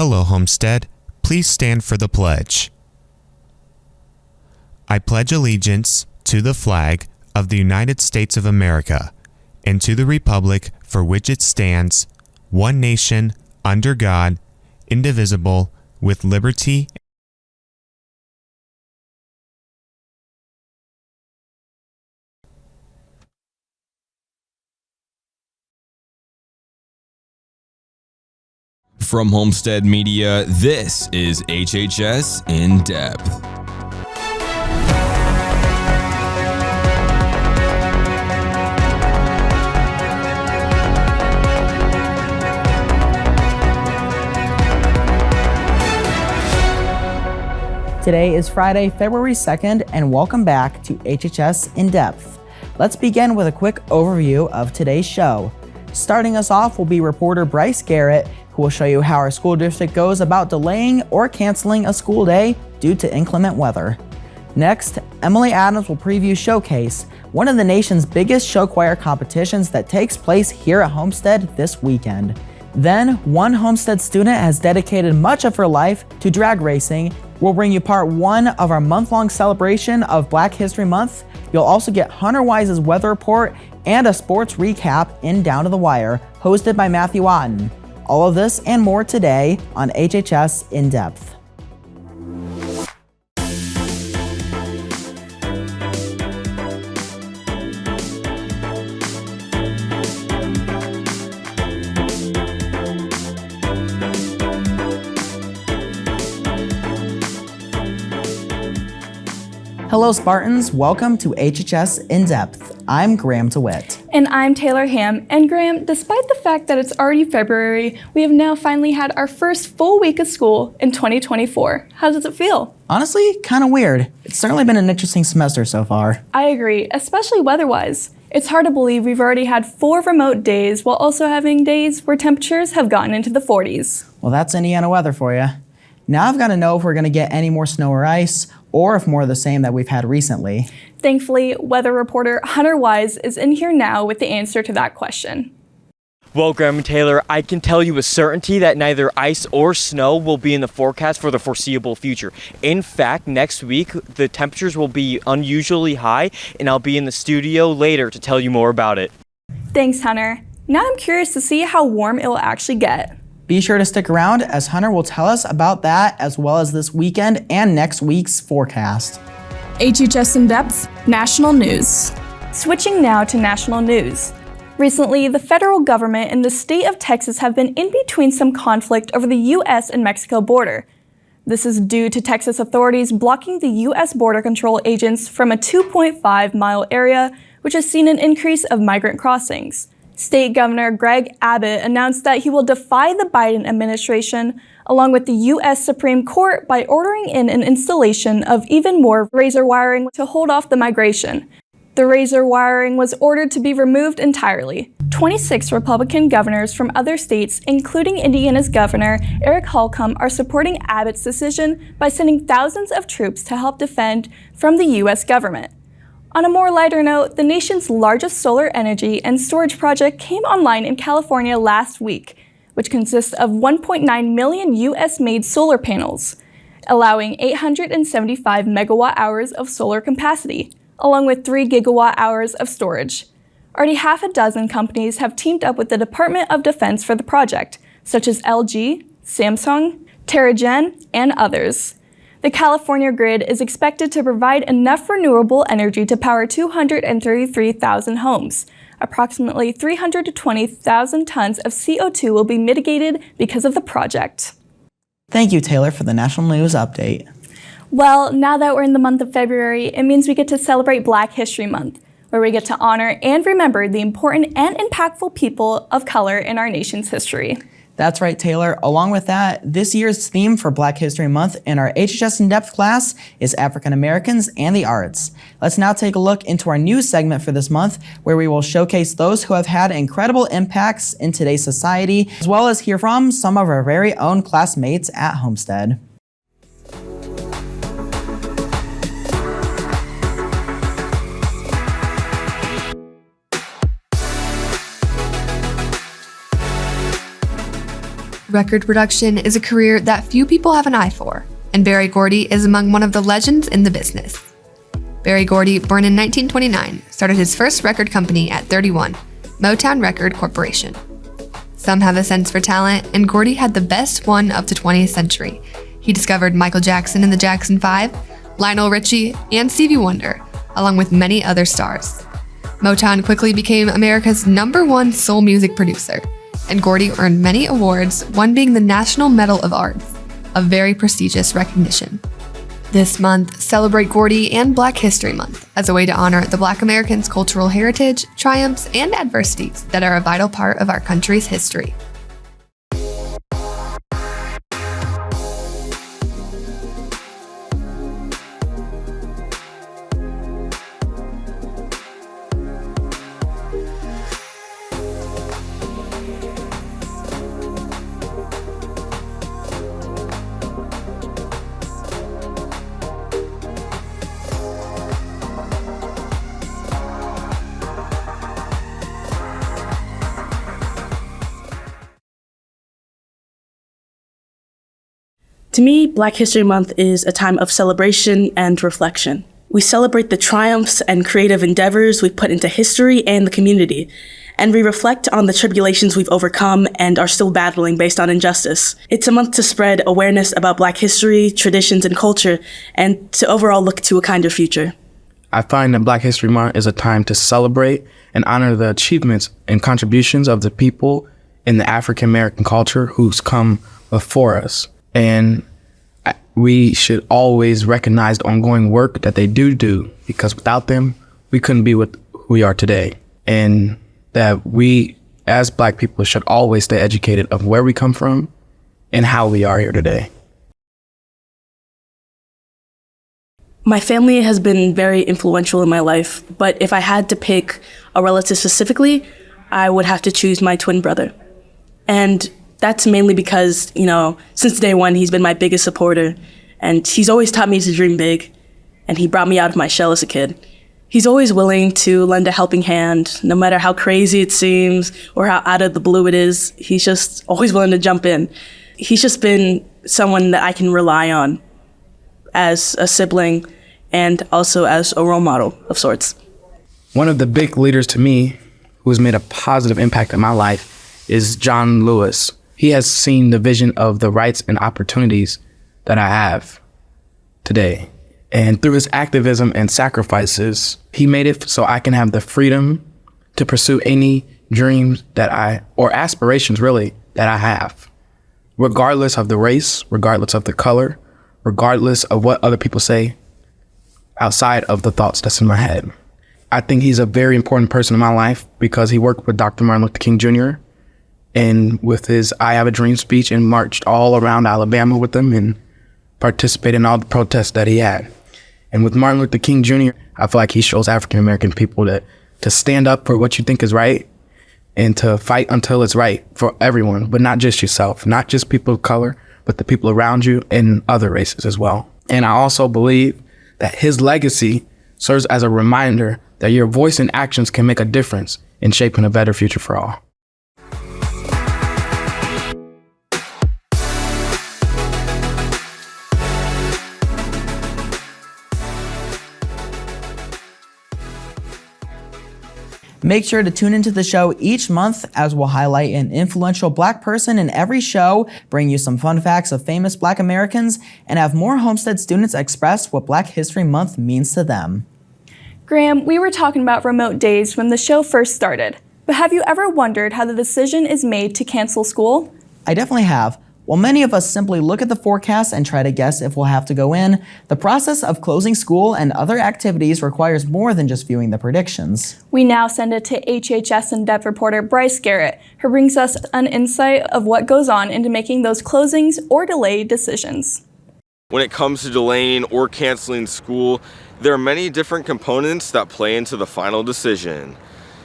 Hello, Homestead. Please stand for the pledge. I pledge allegiance to the flag of the United States of America and to the republic for which it stands, one nation, under God, indivisible, with liberty. From Homestead Media, this is HHS In Depth. Today is Friday, February 2nd, and welcome back to HHS In Depth. Let's begin with a quick overview of today's show. Starting us off will be reporter Bryce Garrett, who will show you how our school district goes about delaying or canceling a school day due to inclement weather. Next, Emily Adams will preview Showcase, one of the nation's biggest show choir competitions that takes place here at Homestead this weekend. Then, one Homestead student has dedicated much of her life to drag racing. We'll bring you part one of our month-long celebration of Black History Month. You'll also get Hunter Wise's weather report and a sports recap in Down to the Wire, hosted by Matthew Otten. All of this and more today on HHS In Depth. Hello Spartans, welcome to HHS In Depth. I'm Graham DeWitt. And I'm Taylor Ham. And Graham, despite the fact that it's already February, we have now finally had our first full week of school in 2024. How does it feel? Honestly, kind of weird. It's certainly been an interesting semester so far. I agree, especially weather-wise. It's hard to believe we've already had 4 remote days while also having days where temperatures have gotten into the 40s. Well, that's Indiana weather for you. Now I've got to know if we're going to get any more snow or ice, or if more of the same that we've had recently. Thankfully, weather reporter Hunter Wise is in here now with the answer to that question. Well, Graham and Taylor, I can tell you with certainty that neither ice or snow will be in the forecast for the foreseeable future. In fact, next week, the temperatures will be unusually high, and I'll be in the studio later to tell you more about it. Thanks, Hunter. Now I'm curious to see how warm it will actually get. Be sure to stick around as Hunter will tell us about that as well as this weekend and next week's forecast. HHS In Depth, National News. Switching now to national news. Recently, the federal government and the state of Texas have been in between some conflict over the U.S. and Mexico border. This is due to Texas authorities blocking the U.S. Border Control agents from a 2.5-mile area, which has seen an increase of migrant crossings. State Governor Greg Abbott announced that he will defy the Biden administration along with the U.S. Supreme Court by ordering in an installation of even more razor wiring to hold off the migration. The razor wiring was ordered to be removed entirely. 26 Republican governors from other states, including Indiana's Governor Eric Holcomb, are supporting Abbott's decision by sending thousands of troops to help defend from the U.S. government. On a more lighter note, the nation's largest solar energy and storage project came online in California last week, which consists of 1.9 million U.S.-made solar panels, allowing 875 megawatt-hours of solar capacity, along with 3 gigawatt-hours of storage. Already half a dozen companies have teamed up with the Department of Defense for the project, such as LG, Samsung, TerraGen, and others. The California grid is expected to provide enough renewable energy to power 233,000 homes. Approximately 320,000 tons of CO2 will be mitigated because of the project. Thank you, Taylor, for the national news update. Well, now that we're in the month of February, it means we get to celebrate Black History Month, where we get to honor and remember the important and impactful people of color in our nation's history. That's right, Taylor. Along with that, this year's theme for Black History Month in our HHS In Depth class is African Americans and the Arts. Let's now take a look into our news segment for this month, where we will showcase those who have had incredible impacts in today's society, as well as hear from some of our very own classmates at Homestead. Record production is a career that few people have an eye for, and Berry Gordy is among one of the legends in the business. Berry Gordy, born in 1929, started his first record company at 31, Motown Record Corporation. Some have a sense for talent, and Gordy had the best one of the 20th century. He discovered Michael Jackson and the Jackson 5, Lionel Richie, and Stevie Wonder, along with many other stars. Motown quickly became America's #1 soul music producer, and Gordy earned many awards, one being the National Medal of Arts, a very prestigious recognition. This month, celebrate Gordy and Black History Month as a way to honor the Black Americans' cultural heritage, triumphs, and adversities that are a vital part of our country's history. To me, Black History Month is a time of celebration and reflection. We celebrate the triumphs and creative endeavors we've put into history and the community, and we reflect on the tribulations we've overcome and are still battling based on injustice. It's a month to spread awareness about Black history, traditions, and culture, and to overall look to a kinder future. I find that Black History Month is a time to celebrate and honor the achievements and contributions of the people in the African American culture who's come before us. And we should always recognize the ongoing work that they do, because without them, we couldn't be what we are today. And that we, as Black people, should always stay educated of where we come from and how we are here today. My family has been very influential in my life, but if I had to pick a relative specifically, I would have to choose my twin brother. And that's mainly because, since day one, he's been my biggest supporter, and he's always taught me to dream big, and he brought me out of my shell as a kid. He's always willing to lend a helping hand, no matter how crazy it seems or how out of the blue it is. He's just always willing to jump in. He's just been someone that I can rely on as a sibling and also as a role model of sorts. One of the big leaders to me who has made a positive impact in my life is John Lewis. He has seen the vision of the rights and opportunities that I have today. And through his activism and sacrifices, he made it so I can have the freedom to pursue any dreams or aspirations really, that I have, regardless of the race, regardless of the color, regardless of what other people say, outside of the thoughts that's in my head. I think he's a very important person in my life because he worked with Dr. Martin Luther King Jr. and with his I Have a Dream speech, and marched all around Alabama with him and participated in all the protests that he had. And with Martin Luther King Jr., I feel like he shows African American people that to stand up for what you think is right and to fight until it's right for everyone, but not just yourself, not just people of color, but the people around you and other races as well. And I also believe that his legacy serves as a reminder that your voice and actions can make a difference in shaping a better future for all. Make sure to tune into the show each month as we'll highlight an influential Black person in every show, bring you some fun facts of famous Black Americans, and have more Homestead students express what Black History Month means to them. Graham, we were talking about remote days when the show first started, but have you ever wondered how the decision is made to cancel school? I definitely have. While many of us simply look at the forecast and try to guess if we'll have to go in, the process of closing school and other activities requires more than just viewing the predictions. We now send it to HHS in-depth reporter Bryce Garrett, who brings us an insight of what goes on into making those closings or delay decisions. When it comes to delaying or canceling school, there are many different components that play into the final decision.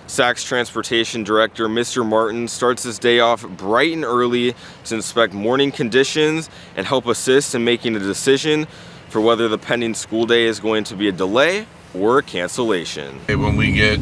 SAC's transportation director, Mr. Martin, starts his day off bright and early to inspect morning conditions and help assist in making a decision for whether the pending school day is going to be a delay or a cancellation. When we get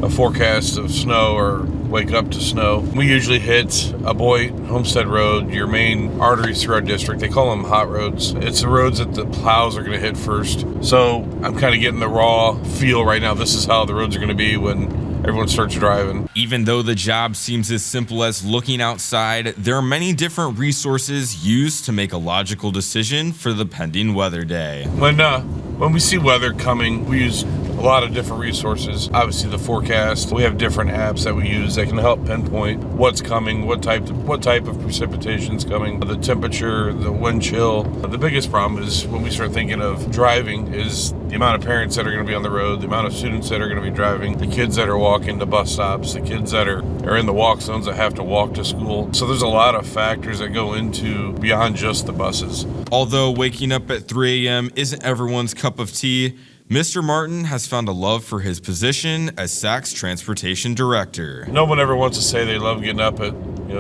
a forecast of snow or wake up to snow. We usually hit a Boyd, Homestead Road, your main arteries through our district. They call them hot roads. It's the roads that the plows are going to hit first. So I'm kind of getting the raw feel right now. This is how the roads are going to be when everyone starts driving. Even though the job seems as simple as looking outside, there are many different resources used to make a logical decision for the pending weather day. When we see weather coming, we use a lot of different resources. Obviously the forecast, we have different apps that we use that can help pinpoint what's coming, what type of precipitation is coming, the temperature, the wind chill. The biggest problem is when we start thinking of driving is the amount of parents that are going to be on the road, the amount of students that are going to be driving, the kids that are walking to bus stops, the kids that are in the walk zones that have to walk to school. So there's a lot of factors that go into beyond just the buses. Although waking up at 3 a.m. isn't everyone's cup of tea, Mr. Martin has found a love for his position as SAC's transportation director. No one ever wants to say they love getting up at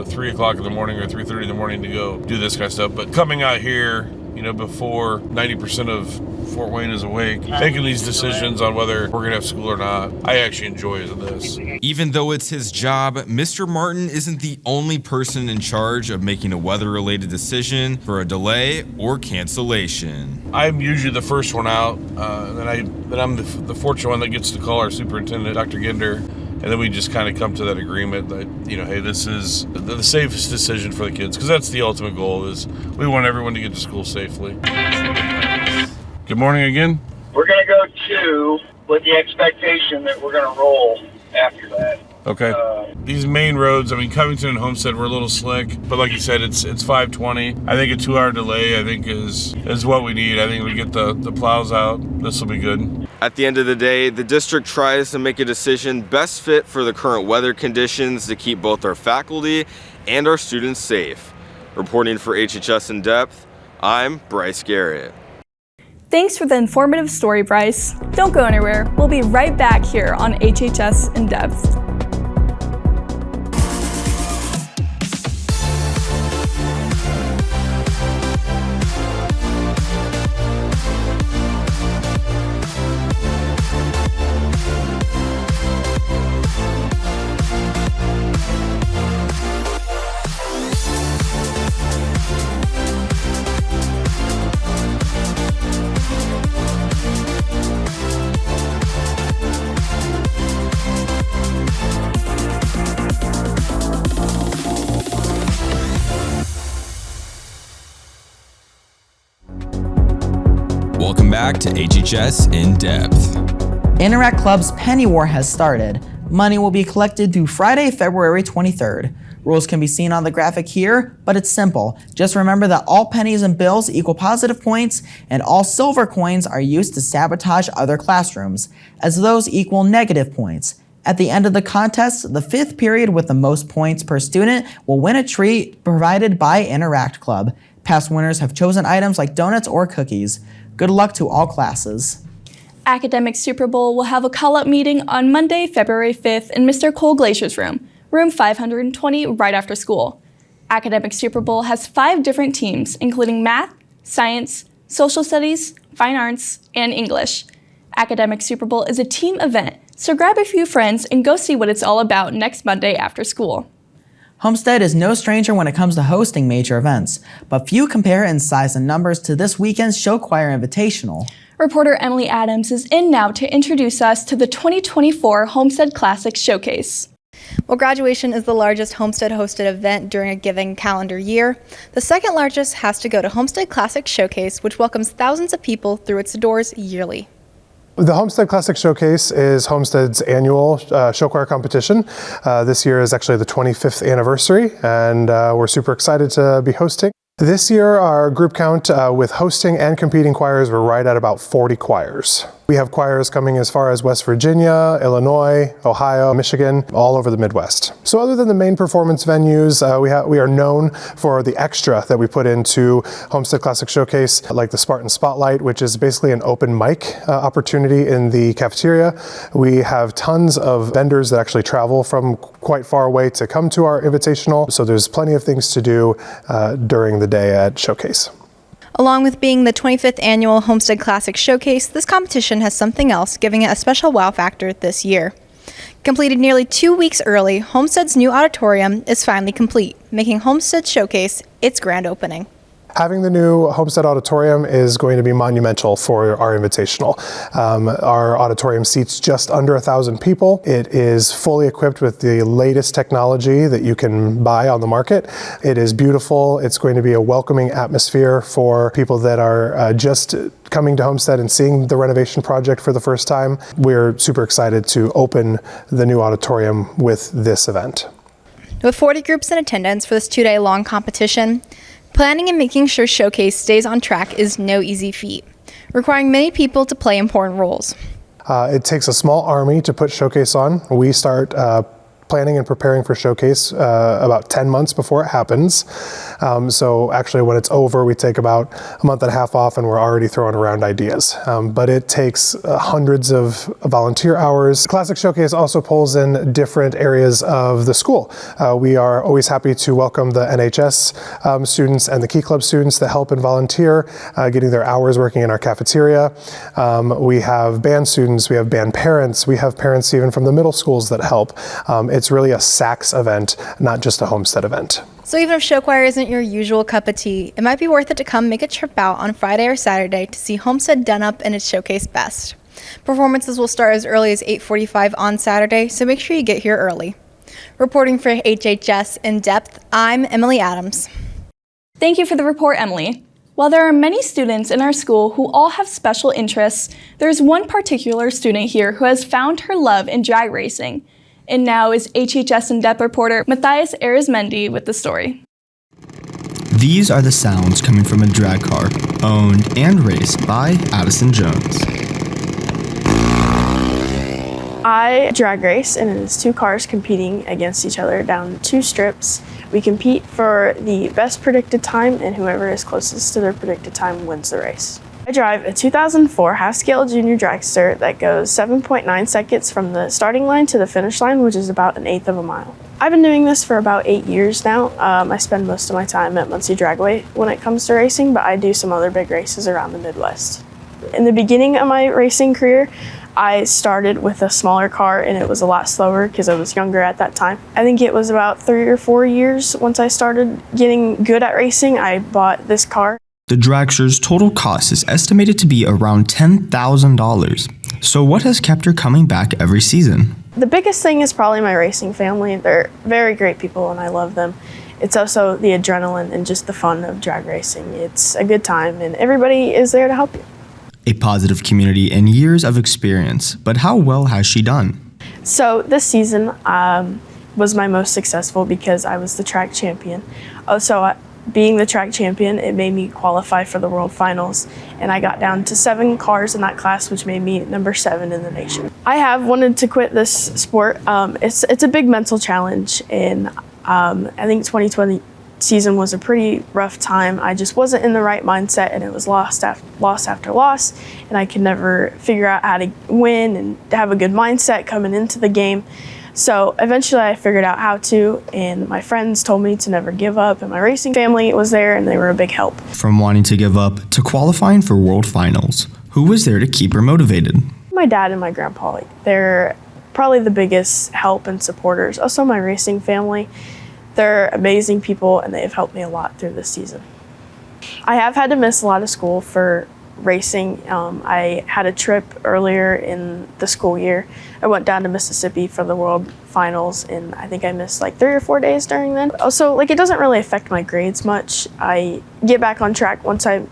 3 o'clock in the morning or 3:30 in the morning to go do this kind of stuff. But coming out here, before 90% of Fort Wayne is awake, making these decisions on whether we're gonna have school or not, I actually enjoy this. Even though it's his job, Mr. Martin isn't the only person in charge of making a weather-related decision for a delay or cancellation. I'm usually the first one out, then I'm the fortunate one that gets to call our superintendent, Dr. Ginder, and then we just kind of come to that agreement that, hey, this is the safest decision for the kids, because that's the ultimate goal, is we want everyone to get to school safely. Good morning again. We're going to go 2 with the expectation that we're going to roll after that. Okay. These main roads, Covington and Homestead were a little slick, but like you said, it's 5:20. I think a 2-hour delay, is what we need. I think we get the plows out. This will be good. At the end of the day, the district tries to make a decision best fit for the current weather conditions to keep both our faculty and our students safe. Reporting for HHS In Depth, I'm Bryce Garrett. Thanks for the informative story, Bryce. Don't go anywhere. We'll be right back here on HHS In Depth. Welcome back to HHS In Depth. Interact Club's Penny War has started. Money will be collected through Friday, February 23rd. Rules can be seen on the graphic here, but it's simple. Just remember that all pennies and bills equal positive points, and all silver coins are used to sabotage other classrooms, as those equal negative points. At the end of the contest, the 5th period with the most points per student will win a treat provided by Interact Club. Past winners have chosen items like donuts or cookies. Good luck to all classes. Academic Super Bowl will have a call-up meeting on Monday, February 5th in Mr. Cole Glacier's room 520, right after school. Academic Super Bowl has 5 different teams, including math, science, social studies, fine arts, and English. Academic Super Bowl is a team event, so grab a few friends and go see what it's all about next Monday after school. Homestead is no stranger when it comes to hosting major events, but few compare in size and numbers to this weekend's Show Choir Invitational. Reporter Emily Adams is in now to introduce us to the 2024 Homestead Classic Showcase. Well, graduation is the largest Homestead-hosted event during a given calendar year. The second largest has to go to Homestead Classic Showcase, which welcomes thousands of people through its doors yearly. The Homestead Classic Showcase is Homestead's annual show choir competition. This year is actually the 25th anniversary, and we're super excited to be hosting. This year, our group count with hosting and competing choirs, we're right at about 40 choirs. We have choirs coming as far as West Virginia, Illinois, Ohio, Michigan, all over the Midwest. So other than the main performance venues, we are known for the extra that we put into Homestead Classic Showcase, like the Spartan Spotlight, which is basically an open mic opportunity in the cafeteria. We have tons of vendors that actually travel from quite far away to come to our invitational, so there's plenty of things to do during the day at Showcase. Along with being the 25th annual Homestead Classic Showcase, this competition has something else, giving it a special wow factor this year. Completed nearly 2 weeks early, Homestead's new auditorium is finally complete, making Homestead Showcase its grand opening. Having the new Homestead Auditorium is going to be monumental for our Invitational. Our auditorium seats just under 1,000 people. It is fully equipped with the latest technology that you can buy on the market. It is beautiful. It's going to be a welcoming atmosphere for people that are just coming to Homestead and seeing the renovation project for the first time. We're super excited to open the new auditorium with this event. With 40 groups in attendance for this 2-day-long competition, planning and making sure Showcase stays on track is no easy feat, requiring many people to play important roles. It takes a small army to put Showcase on. We start planning and preparing for Showcase about 10 months before it happens. So actually when it's over, we take about a month and a half off and we're already throwing around ideas. But it takes hundreds of volunteer hours. Classic Showcase also pulls in different areas of the school. We are always happy to welcome the NHS students and the Key Club students that help and volunteer, getting their hours working in our cafeteria. We have band students, we have band parents, we have parents even from the middle schools that help. It's really a SACS event, not just a Homestead event. So even if show choir isn't your usual cup of tea, it might be worth it to come make a trip out on Friday or Saturday to see Homestead done up in its Showcase best. Performances will start as early as 8:45 on Saturday, so make sure you get here early. Reporting for HHS In Depth, I'm Emily Adams. Thank you for the report, Emily. While there are many students in our school who all have special interests, there's one particular student here who has found her love in drag racing. And now is HHS In Depth reporter Matthias Arizmendi with the story. These are the sounds coming from a drag car, owned and raced by Addison Jones. I drag race, and it's two cars competing against each other down 2 strips. We compete for the best predicted time, and whoever is closest to their predicted time wins the race. I drive a 2004 half-scale junior dragster that goes 7.9 seconds from the starting line to the finish line, which is about 1/8 of a mile. I've been doing this for about 8 years now. I spend most of my time at Muncie Dragway when it comes to racing, but I do some other big races around the Midwest. In the beginning of my racing career, I started with a smaller car, and it was a lot slower because I was younger at that time. I think it was about 3 or 4 years once I started getting good at racing, I bought this car. The dragster's total cost is estimated to be around $10,000. So what has kept her coming back every season? The biggest thing is probably my racing family. They're very great people and I love them. It's also the adrenaline and just the fun of drag racing. It's a good time and everybody is there to help you. A positive community and years of experience, but how well has she done? So this season was my most successful because I was the track champion. Being the track champion, it made me qualify for the World Finals, and I got down to 7 cars in that class, which made me number 7 in the nation. I have wanted to quit this sport. It's a big mental challenge, and I think 2020 season was a pretty rough time. I just wasn't in the right mindset, and it was loss after loss, and I could never figure out how to win and have a good mindset coming into the game. So eventually I figured out how to, and my friends told me to never give up, and my racing family was there, and they were a big help. From wanting to give up to qualifying for World Finals, who was there to keep her motivated? My dad and my grandpa, they're probably the biggest help and supporters. Also my racing family, they're amazing people, and they've helped me a lot through this season. I have had to miss a lot of school for racing. I had a trip earlier in the school year. I went down to Mississippi for the World Finals, and I think I missed like 3 or 4 days during then. Also, it doesn't really affect my grades much. I get back on track once I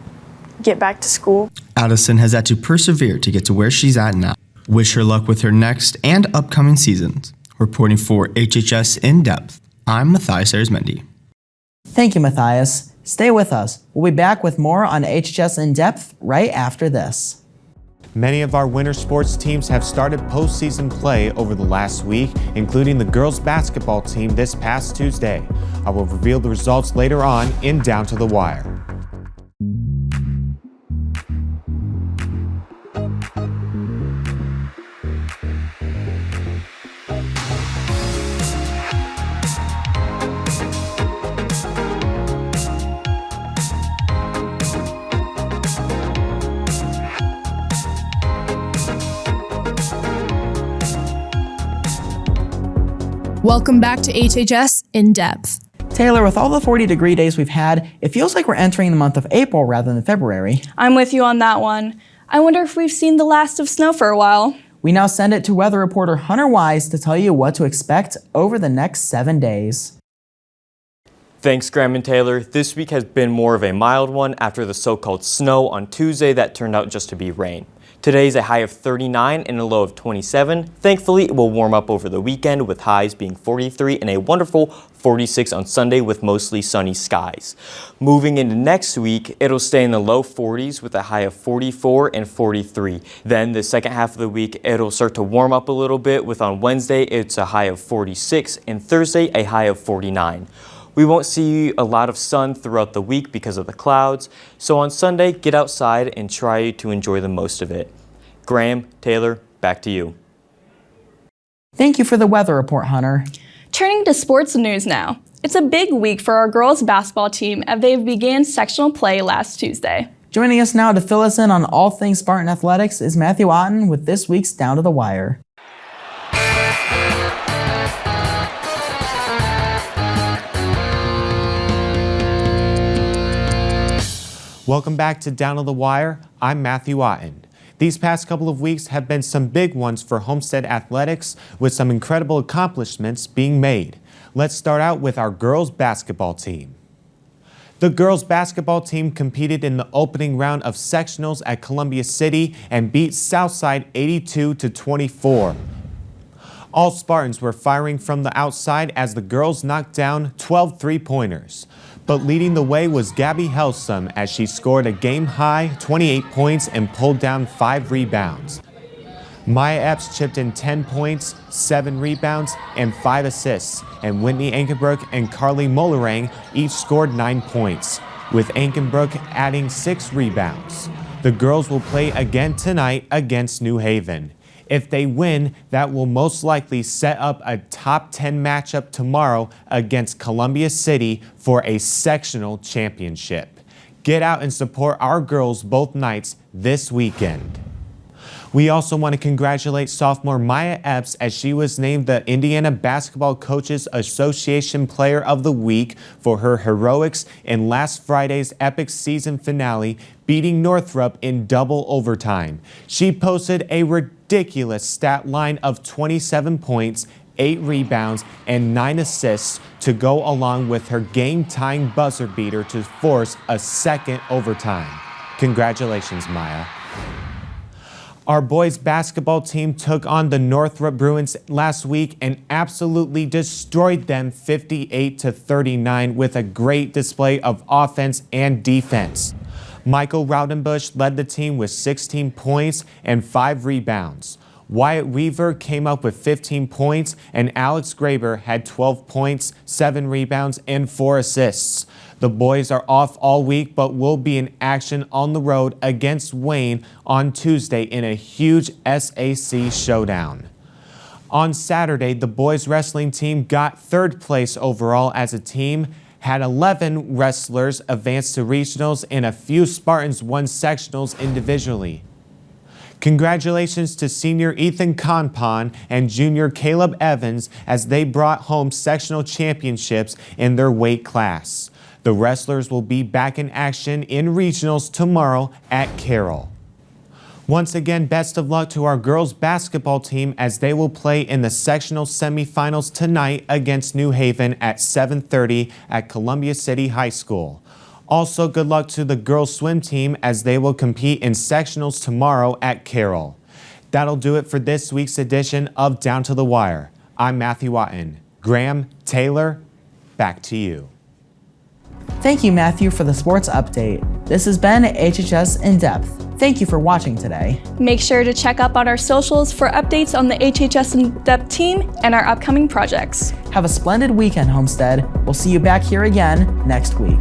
get back to school. Addison has had to persevere to get to where she's at now. Wish her luck with her next and upcoming seasons. Reporting for HHS In Depth, I'm Matthias Arizmendi. Thank you, Matthias. Stay with us. We'll be back with more on HHS In Depth right after this. Many of our winter sports teams have started postseason play over the last week, including the girls basketball team this past Tuesday. I will reveal the results later on in Down to the Wire. Welcome back to HHS In Depth. Taylor, with all the 40-degree days we've had, it feels like we're entering the month of April rather than February. I'm with you on that one. I wonder if we've seen the last of snow for a while. We now send it to weather reporter Hunter Wise to tell you what to expect over the next 7 days. Thanks, Graham and Taylor. This week has been more of a mild one after the so-called snow on Tuesday that turned out just to be rain. Today's a high of 39 and a low of 27. Thankfully, it will warm up over the weekend with highs being 43 and a wonderful 46 on Sunday with mostly sunny skies. Moving into next week, it'll stay in the low 40s with a high of 44 and 43. Then the second half of the week, it'll start to warm up a little bit with on Wednesday, it's a high of 46 and Thursday, a high of 49. We won't see a lot of sun throughout the week because of the clouds, so on Sunday, get outside and try to enjoy the most of it. Graham, Taylor, back to you. Thank you for the weather report, Hunter. Turning to sports news now. It's a big week for our girls basketball team as they began sectional play last Tuesday. Joining us now to fill us in on all things Spartan athletics is Matthew Otten with this week's Down to the Wire. Welcome back to Down to the Wire. I'm Matthew Otten. These past couple of weeks have been some big ones for Homestead athletics with some incredible accomplishments being made. Let's start out with our girls basketball team. The girls basketball team competed in the opening round of sectionals at Columbia City and beat Southside 82-24. All Spartans were firing from the outside as the girls knocked down 12 three-pointers. But leading the way was Gabby Helsum as she scored a game-high 28 points and pulled down 5 rebounds. Maya Epps chipped in 10 points, 7 rebounds, and 5 assists, and Whitney Ankenbrook and Carly Mollerang each scored 9 points, with Ankenbrook adding 6 rebounds. The girls will play again tonight against New Haven. If they win, that will most likely set up a top 10 matchup tomorrow against Columbia City for a sectional championship. Get out and support our girls both nights this weekend. We also want to congratulate sophomore Maya Epps as she was named the Indiana Basketball Coaches Association Player of the Week for her heroics in last Friday's epic season finale, beating Northrop in double overtime. She posted a ridiculous stat line of 27 points, 8 rebounds, and 9 assists to go along with her game-tying buzzer beater to force a second overtime. Congratulations, Maya. Our boys basketball team took on the Northrop Bruins last week and absolutely destroyed them 58-39 with a great display of offense and defense. Michael Raudenbush led the team with 16 points and 5 rebounds. Wyatt Weaver came up with 15 points, and Alex Graber had 12 points, 7 rebounds, and 4 assists. The boys are off all week, but will be in action on the road against Wayne on Tuesday in a huge SAC showdown. On Saturday, the boys wrestling team got 3rd place overall as a team, had 11 wrestlers advance to regionals, and a few Spartans won sectionals individually. Congratulations to senior Ethan Conpon and junior Caleb Evans as they brought home sectional championships in their weight class. The wrestlers will be back in action in regionals tomorrow at Carroll. Once again, best of luck to our girls basketball team as they will play in the sectional semifinals tonight against New Haven at 7:30 at Columbia City High School. Also, good luck to the girls swim team as they will compete in sectionals tomorrow at Carroll. That'll do it for this week's edition of Down to the Wire. I'm Matthew Otten. Graham, Taylor, back to you. Thank you, Matthew, for the sports update. This has been HHS In Depth. Thank you for watching today. Make sure to check up on our socials for updates on the HHS In Depth team and our upcoming projects. Have a splendid weekend, Homestead. We'll see you back here again next week.